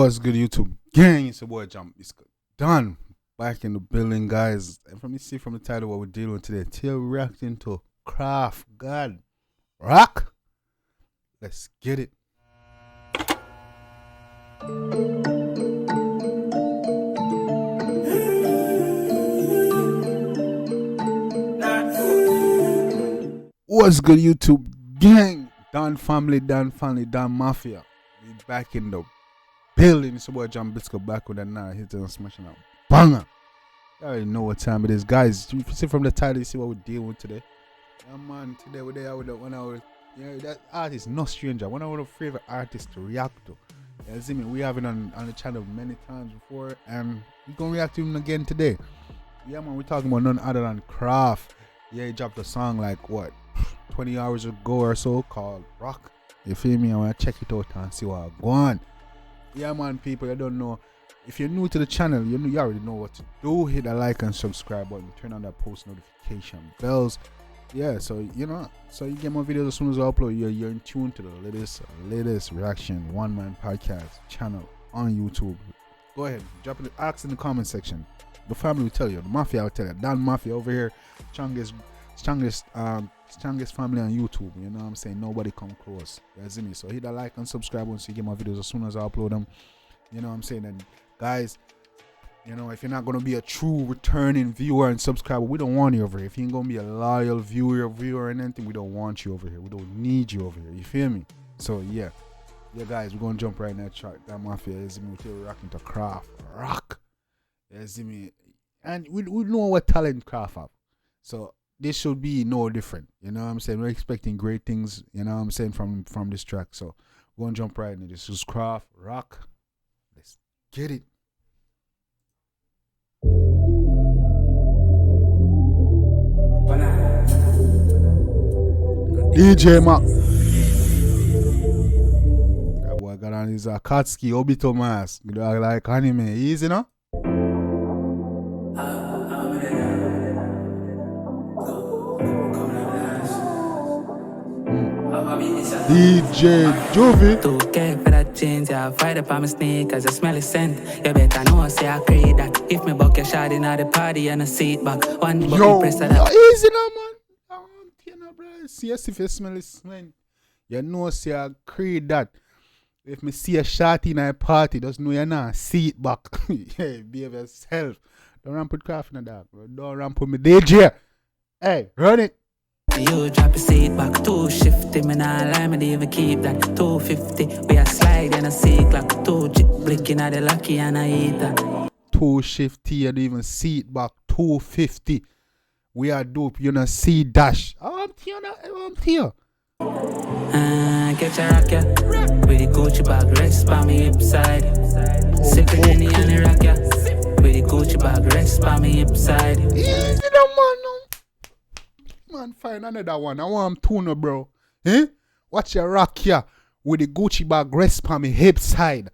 What's good, YouTube gang? It's your boy Jambisco. Done. Back in the building, guys. And from the title, what we're dealing with today, till reacting to Kraff. God, rock. Let's get it. What's good, YouTube gang? Don family, Don Mafia. We back in the building. It's your boy Jambisco back with another hit and smashing out banger. You already know what time it is, guys. You see from the title, you see what we're dealing with today. Yeah, man. Today we're there with one of our, that artist, no stranger. One of our favorite artists to react to. You see me? We have it on the channel many times before, and we're gonna react to him again today. Yeah, man. We're talking about none other than Kraff. Yeah, he dropped a song like what, 20 hours ago or so, called Rock. You feel me? I want to check it out and see what go on. Yeah, man, people, you don't know. If you're new to the channel, you already know what to do. Hit that like and subscribe button. Turn on that post notification bells. Yeah, so so you get more videos as soon as I upload. You're in tune to the latest reaction one-man podcast channel on YouTube. Go ahead, drop it, ask in the comment section. The family will tell you. The mafia will tell you. Don Mafia over here, strongest family on YouTube. You know what I'm saying? Nobody come close. You see me? So hit that like and subscribe once you get my videos as soon as I upload them. You know what I'm saying? And guys, if you're not gonna be a true returning viewer and subscriber, we don't want you over here. If you ain't gonna be a loyal viewer and anything, we don't want you over here. We don't need you over here. You feel me? So yeah, guys, we're gonna jump right in that track. That Mafia, you see me? We're rocking to Kraff. Rock. You see me? And we know what talent Kraff have. So this should be no different. You know what I'm saying? We're expecting great things, you know what I'm saying, from this track. So we're gonna jump right into this. This is Kraff, Rock. Let's get it. DJ Mac. That boy got on his Akatsuki Obito mask. You know, like anime. Easy, no? DJ Juvie. 2K for that jeans, yeah, fight up on my sneakers, I smell the scent. You better know, say I create that. If me buck your shot in the party and a seat back, one button press that. Easy now, man. Bro. See if you smell the smell. You know, say I create that. If me see a shot in a party, just know you're not seat back. Yeah, behave yourself. Don't ramp with Kraff in the dark, bro. Don't ramp with me DJ. Hey, run it. You drop your seat back, 250, me nah lie, me didn't even keep that. 250, we a slide and a see clock. 2 chip blinking at the lucky and I eat that. 250, you don't even see it back. 250, we are dope, you know, see dash. I'm here. Get your rock, yeah. With the Gucci bag, rest by me hip side. Sipping in the honey rock, yeah. With the Gucci bag, rest by me hip side. Easy no, man, no. Man, find another one. I want tuna, bro. Watch your rock here with the Gucci bag rest on me hip side.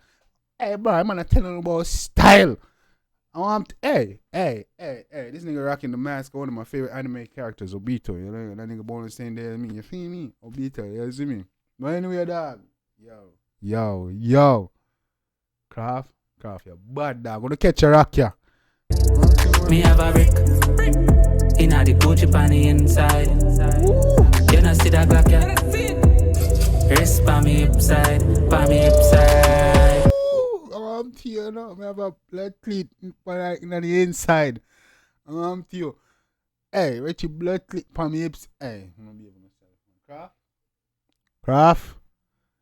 Hey, bro, I'm gonna tell you about style. I want hey. This nigga rocking the mask, one of my favorite anime characters, Obito. You know, that nigga born the same day as me. You feel me? Obito, you see me? But anyway, dog. Yo. Kraff, you bad dog. Gonna catch a rock here. Me have a brick. Inna the Gucci pan the inside. Ooh. You know see that Glock, yeah? Rest pa me hip side. I'm to you now. I have a blood cleat in the inside. I'm to you. Hey, wait your blood cleat pa me hips. Hey, I'm gonna be able to say Kraff.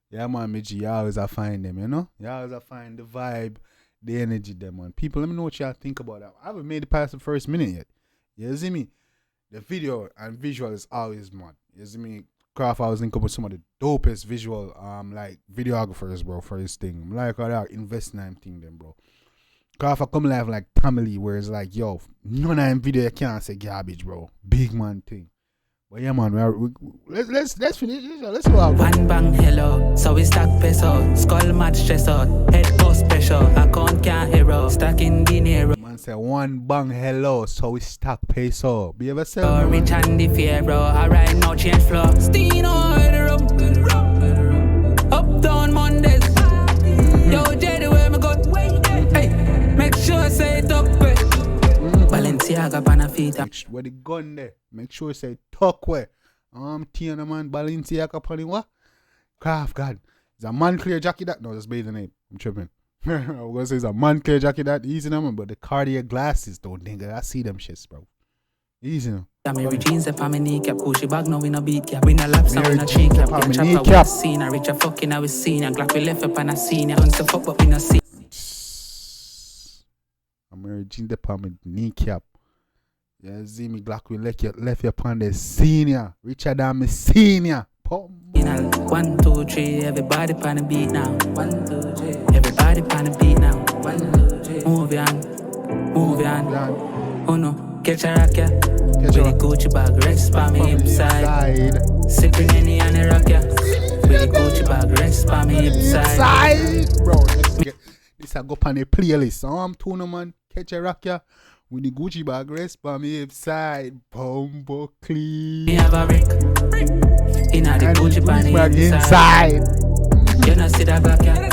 Yeah, man, me G, you always I find them, you know? You always I find the vibe, the energy them, man. People, let me know what y'all think about that. I haven't made it past the first minute yet. You see me? The video and visual is always mad. You see me? Kraff, I was linked up with some of the dopest visual like videographers, bro, for his thing. I'm like all that investment thing them, bro. Kraff I come live like family, where it's like, yo, none of them video you can't say garbage, bro. Big man thing. But yeah, man, let's finish. Let's go out. One bang hello, so we stack peso. Skull match stress out, head post pressure. Account can't hero, stacking dinero. Man say one bang hello, so we stack peso. Be yourself. Rich and the fear, bro. Alright, now change flow. Steam on the rum. Up down Mondays. Yo, Jay, the way me bag up on her feet. Where the gun there? Make sure you say tuck where. Tiana man, Balenciaga upon it, what? Kraff, God. Is a man clear jacket that? No, that's by the name. I'm tripping. I was gonna say it's a man clear jacket that. Easy now, man. But the Cartier glasses, don't think I see them shits, bro. Easy now. Mary jeans up on my kneecap, Gucci bag, no we no beat cap. We no laps and we no cheek cap. Get chopper with a scene, I reach a fucking I was seen. And Glock we left up on a scene. I don't fuck but we no see. I'm Mary jeans up on my kneecap. Yeah, see me Glock we left you upon the senior. Richard and me senior. 1, 2, 3, everybody on the beat now. 1, 2, 3, everybody on the beat now. 1, 2, 3, move on. Oh no, catch a rock, yeah. With the Gucci bag, rest by me hip side. Sipping any on the rock, yeah. With the Gucci bag, rest by me hip side. Bro, this I go on the playlist. I'm tuning man, catch a rock, yeah. With the Gucci bag, rest by me hip side. Bumbo clean. Me have a brick. In the Gucci bag inside. You know see that black, yeah.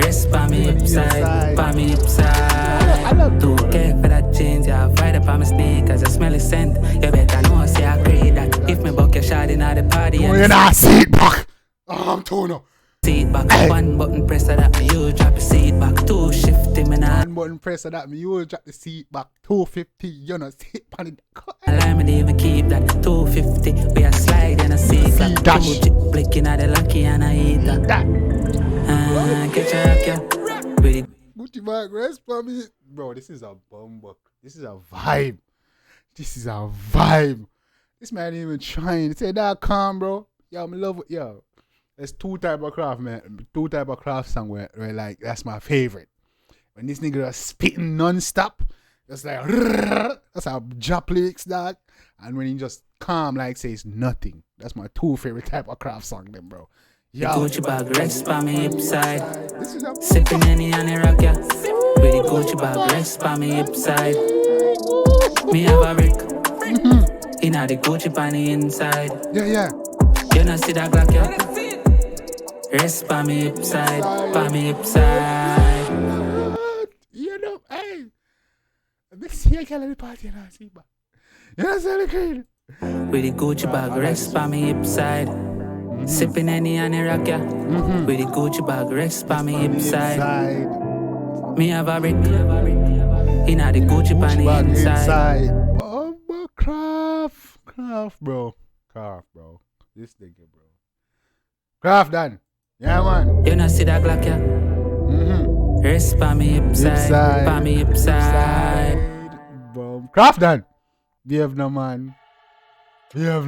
Rest by me hip side. By me hip side. Too care for that jeans, yeah. Fight up on my sneakers, I smell the scent. You better know, say I agree that if me buck your shot in the party. Oh, you not see it back. I'm tuning. Seat back, hey. One button press that me, you drop the seat back. 250 me now. One button press that me, you drop the seat back. 250, you know, sit on it. I me even keep that 250. We are slide and a seat that. Dash. Blinking at the lucky and I eat that. Get your rock, yeah. With Gucci bag, rest for me. Bro, this is a bumbuck. This is a vibe. This is a vibe. This man ain't even trying. Say that calm, bro. Yo, I love it. Yo. There's two type of Kraff, man. Two type of Kraff song where like that's my favorite. When this nigga is spitting non-stop, just like that's how drop lyrics that. And when he just calm like says nothing. That's my two favorite type of Kraff song, then, bro. Yo. Gucci bag rest by me hip side. Sipping any on the rock, yeah. With the Gucci bag rest by me hip side. Me have a brick. Inna the Gucci pan the inside. Yeah. You know see that black, yeah. Rest by me hip side, by me hip side. You know, hey. This here can let the party and I see back. You know what I'm with the Gucci bag, rest by me hip side. Sipping any on the rock, yeah. With the Gucci bag, rest by me hip side. Me have a brick. Inna the Gucci pan the inside. Oh, but Kraff, bro. Kraff, bro. This nigga, bro. Kraff done. Yeah, man. You know see that Glock, yeah? Rest by me hip side. By me hip side. Boom. Kraff done. You have no man. There's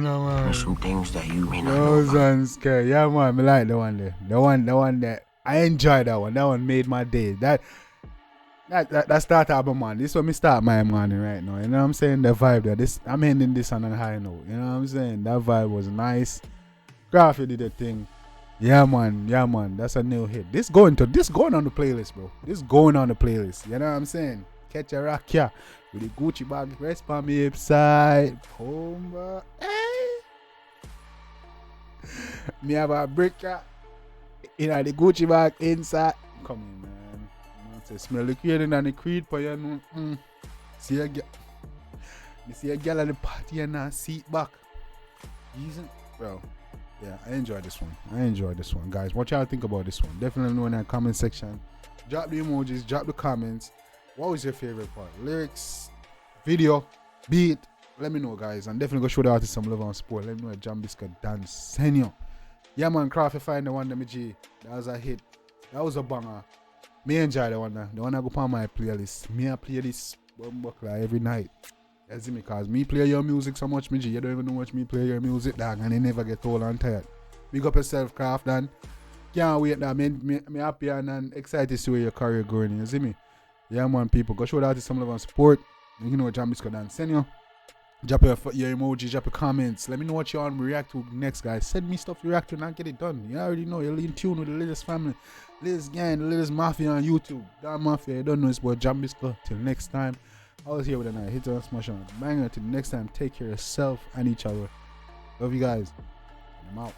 some things that you may not know. Those ones scare. Yeah, man. I like the one there. The one that I enjoyed that one. That one made my day. That start album, man. This is when me start my morning right now. You know what I'm saying? The vibe there. I'm ending this on a high note. You know what I'm saying? That vibe was nice. Kraff did the thing. Yeah, man. That's a new hit. This going on the playlist, bro. This going on the playlist. You know what I'm saying? Catch a rock, yeah. With the Gucci bag, rest by me hip side. Home, hey. Me have a brick, yeah. In the Gucci bag inside. Come on, man. Say, smell the creed and the creed, but you know, see a girl. You see a girl at the party and a seat back. Easy, bro. Yeah, I enjoyed this one. Guys, what y'all think about this one? Definitely know in the comment section. Drop the emojis, drop the comments. What was your favorite part? Lyrics, video, beat. Let me know, guys. And definitely go show the artist some love and support. Let me know at Jambisco Dancehall. Yeah, man, Kraff, you find the one that G. That was a hit. That was a banger. Me enjoy the one. The one I go on my playlist. Me I play this every night. You see me, cause me play your music so much, G. You don't even know much me play your music, dog, and you never get old and tired. Big up yourself, Kraff, Dan. Can't wait now. Me happy and excited to see where your career going. You see me? Yeah, man, people. Go show the artist some love and support. You know what Jambisco Dancehall. Drop your emoji, drop your comments. Let me know what you want to react to next, guys. Send me stuff you react to and I'll get it done. You already know. You're in tune with the littest family, littest gang, the littest mafia on YouTube. That mafia, you don't know it's about Jambisco. Till next time. I was here with a night. Hit on smash on banger. Till next time, take care of yourself and each other. Love you guys. I'm out.